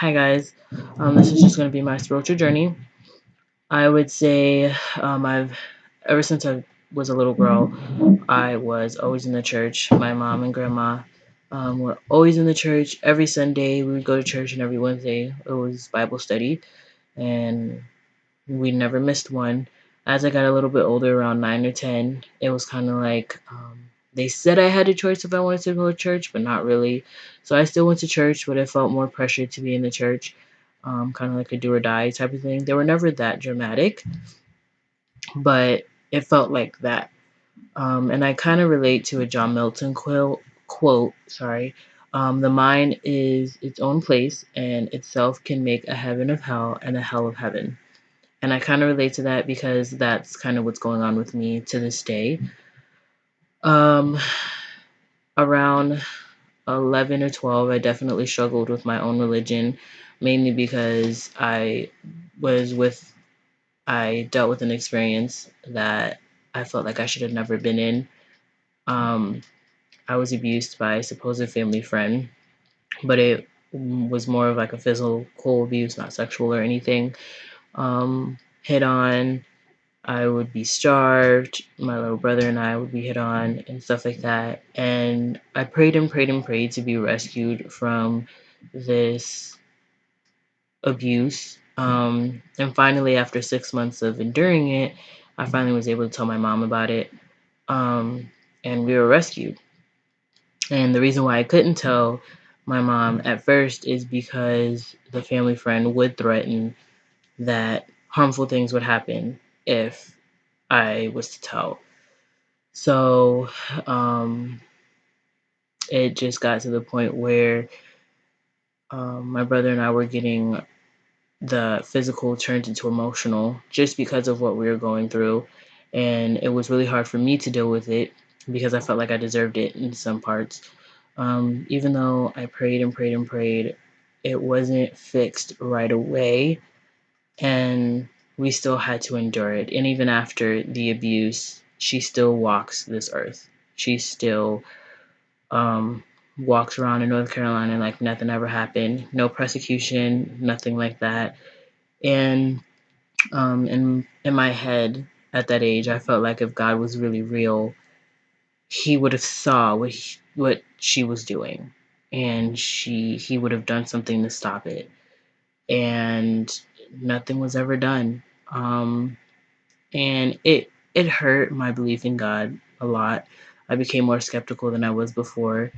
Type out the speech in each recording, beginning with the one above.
Hi guys, this is just going to be my spiritual journey. I would say I've ever since I was a little girl, I was always in the church. My mom and grandma were always in the church. Every Sunday we would go to church, and every Wednesday it was Bible study, and we never missed one. As I got a little bit older, around 9 or 10, it was kind of like they said I had a choice if I wanted to go to church, but not really. So I still went to church, but I felt more pressure to be in the church, kind of like a do or die type of thing. They were never that dramatic, but it felt like that. And I kind of relate to a John Milton quote. Sorry. The mind is its own place, and itself can make a heaven of hell and a hell of heaven. And I kind of relate to that because that's kind of what's going on with me to this day. Um, Around 11 or 12, I definitely struggled with my own religion, mainly because was with, I dealt with an experience that I felt like I should have never been in. Um, I was abused by a supposed family friend, but it was more of like a physical abuse, not sexual or anything. Hit on, I would be starved. My little brother and I would be hit on and stuff like that. And I prayed and prayed and prayed to be rescued from this abuse. And finally, after 6 months of enduring it, I finally was able to tell my mom about it. And we were rescued. And the reason why I couldn't tell my mom at first is because the family friend would threaten that harmful things would happen if I was to tell. So it just got to the point where my brother and I were getting the physical turned into emotional just because of what we were going through. And it was really hard for me to deal with it because I felt like I deserved it in some parts. Even though I prayed and prayed and prayed, it wasn't fixed right away. And we still had to endure it. And even after the abuse, she still walks this earth. She still um, walks around in North Carolina like nothing ever happened. No persecution, nothing like that. And in my head at that age, I felt like if God was really real, He would have saw what she was doing, and he would have done something to stop it. And nothing was ever done. And it hurt my belief in God a lot. I became more skeptical than I was before.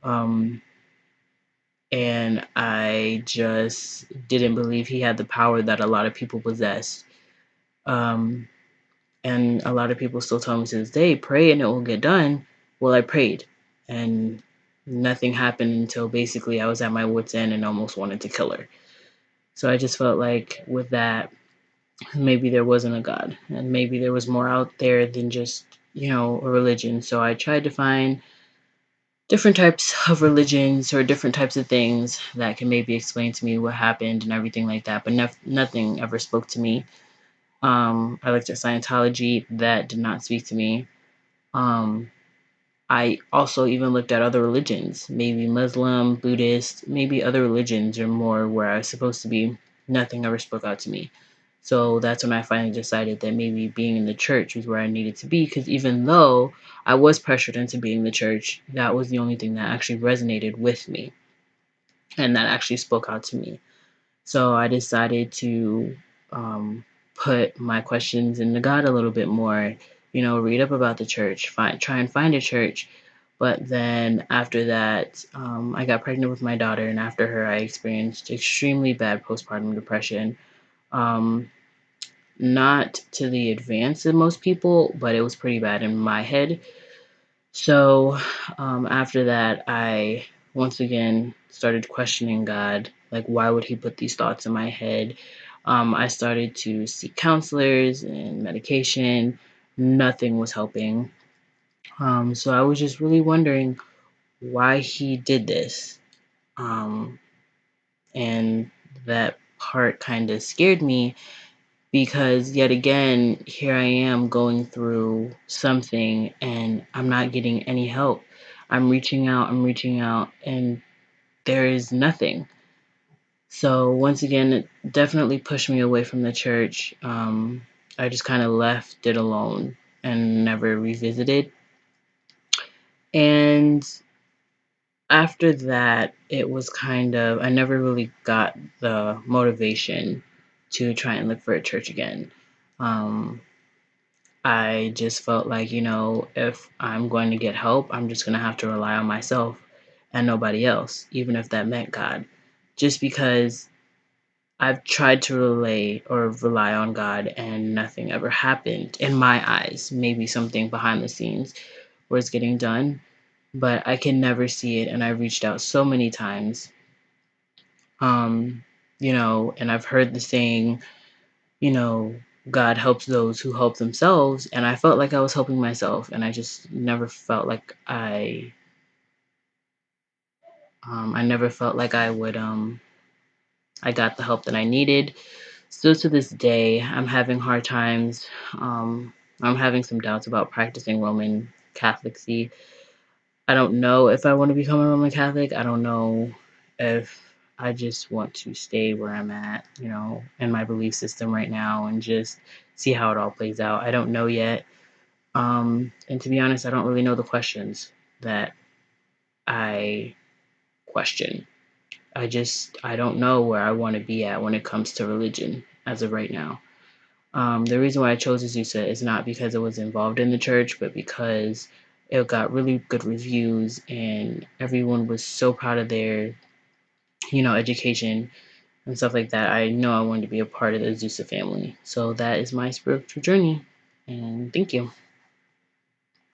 Um, and I just didn't believe he had the power that a lot of people possess. Um, and a lot of people still tell me to this day, pray and it will get done. Well, I prayed, and nothing happened until basically I was at my wit's end and almost wanted to kill her. So I just felt like with that, maybe there wasn't a God, and maybe there was more out there than just, a religion. So I tried to find different types of religions or different types of things that can maybe explain to me what happened and everything like that. But nothing ever spoke to me. I looked at Scientology. That did not speak to me. Um, I also even looked at other religions, maybe Muslim, Buddhist, maybe other religions are more where I was supposed to be. Nothing ever spoke out to me. So that's when I finally decided that maybe being in the church was where I needed to be, because even though I was pressured into being in the church, that was the only thing that actually resonated with me and that actually spoke out to me. So I decided to put my questions into God a little bit more, read up about the church, try and find a church. But then after that, I got pregnant with my daughter, and after her, I experienced extremely bad postpartum depression. Um, Not to the advance of most people, but it was pretty bad in my head. So after that, I once again started questioning God. Like, why would He put these thoughts in my head? I started to seek counselors and medication. Nothing was helping. So I was just really wondering why He did this. Um, and that part kind of scared me because yet again, here I am going through something and I'm not getting any help. I'm reaching out, and there is nothing. So once again, it definitely pushed me away from the church. I just kind of left it alone and never revisited. And after that, it was kind of, I never really got the motivation to try and look for a church again. Um, I just felt like, if I'm going to get help, I'm just going to have to rely on myself and nobody else, even if that meant God. Just because I've tried to relay or rely on God and nothing ever happened in my eyes. Maybe something behind the scenes was getting done, but I can never see it. And I reached out so many times, um, and I've heard the saying, you know, God helps those who help themselves. And I felt like I was helping myself. And I just never felt like I never felt like I got the help that I needed. Still to this day, I'm having hard times. I'm having some doubts about practicing Roman Catholicy. I don't know if I want to become a Roman Catholic. I don't know if I just want to stay where I'm at, in my belief system right now and just see how it all plays out. I don't know yet. And to be honest, I don't really know the questions that I question. I don't know where I want to be at when it comes to religion as of right now. The reason why I chose Azusa is not because it was involved in the church, but because it got really good reviews and everyone was so proud of their, education and stuff like that. I know I wanted to be a part of the Azusa family. So that is my spiritual journey. And thank you.